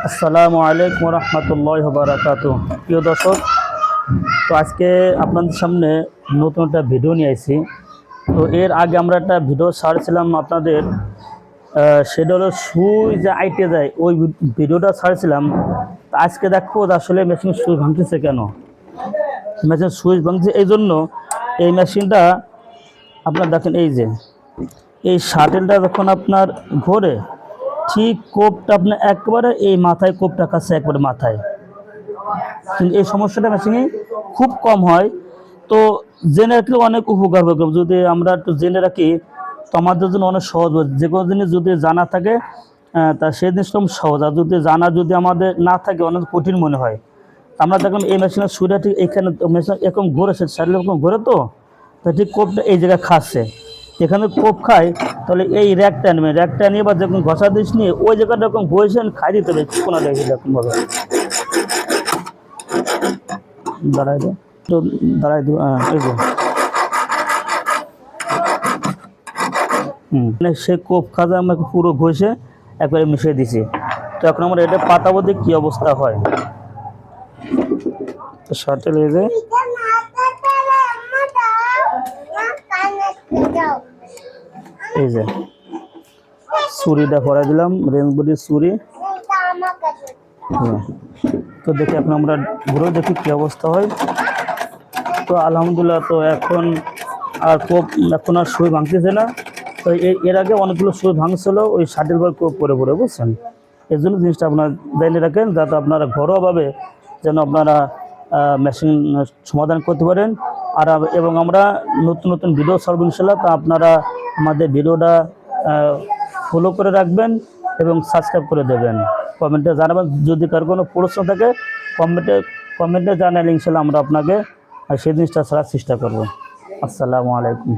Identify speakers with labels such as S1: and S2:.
S1: আসসালামু আলাইকুম রহমতুল্লাহ বারাকাতু। প্রিয় দর্শক, তো আজকে আপনাদের সামনে নতুন একটা ভিডিও নিয়ে আসি। তো এর আগে আমরা একটা ভিডিও ছাড়ছিলাম আপনাদের, সেটা হলো সুই যে আইটে যায় ওই ভিডিওটা ছাড়ছিলাম। তো আজকে দেখো আসলে মেশিন সুই ভাঙতেছে কেন। মেশিন সুইচ ভাঙছে এই জন্য, এই মেশিনটা আপনার দেখেন, এই যে এই শাটেলটা যখন আপনার ঘোরে, ঠিক কোপটা আপনার একবারে এই মাথায়, কোপটা কাছে একবারে মাথায়, কিন্তু এই সমস্যাটা মেশিনে খুব কম হয়। তো জেনে রাখলে অনেক উপকার হবে, যদি আমরা একটু জেনে রাখি তো আমাদের জন্য অনেক সহজ হবে। যে কোনো জিনিস যদি জানা থাকে তা সেই জিনিসটা সহজ, আর যদি জানা যদি আমাদের না থাকে অনেক কঠিন মনে হয়। আমরা দেখলাম এই মেশিনের সুইটা ঠিক এখানে মেশিন এরকম ঘুরেছে, শারীর এরকম ঘুরে, তো ঠিক কোপটা এই জায়গায় খাচ্ছে, এখানে কোপ খায়। তাহলে এই র্যাকটা নেবে, র্যাকটা নিয়ে বা যখন ঘষা দিস নিয়ে ওই জায়গাটা এরকম বসে খাই দিতে হবে কোনো দেখি এরকমভাবে দাঁড়াই দেয়, তো দাঁড়াই দেবো। এই যে মানে সে কোপ খাজা আমাকে পুরো ঘষে একবারে মিশিয়ে দিছি। তো এখন আমরা এটা পাতাবো দিয়ে কী অবস্থা হয়। তো শার্টেল এই যে এই যে ছুরিটা পরাই দিলাম, রেঞ্জ বডির ছুরি। তো দেখি এখন আমরা ঘুরে দেখি কী অবস্থা হয়। তো আলহামদুলিল্লাহ, তো এখন আর কোপ এখন আর সুই ভাঙতেছে না। তো এর আগে অনেকগুলো সুই ভাঙছিল ওই শার্টের বার কোপ পরে পরে, বুঝছেন। এর জন্য জিনিসটা আপনারা জেনে রাখেন, যাতে আপনারা ঘরোয়াভাবে যেন আপনারা মেশিন সমাধান করতে পারেন। আর এবং আমরা নতুন নতুন ভিডিও ছাড়ব ইনশাল্লাহ। তা আপনারা আমাদের ভিডিওটা ফলো করে রাখবেন এবং সাবস্ক্রাইব করে দেবেন। কমেন্টে জানাবেন, যদি কার কোনো প্রশ্ন থাকে কমেন্টে জানালে ইনশাল্লাহ আমরা আপনাকে সেই জিনিসটা ছাড়ার চেষ্টা করব। আসসালামু আলাইকুম।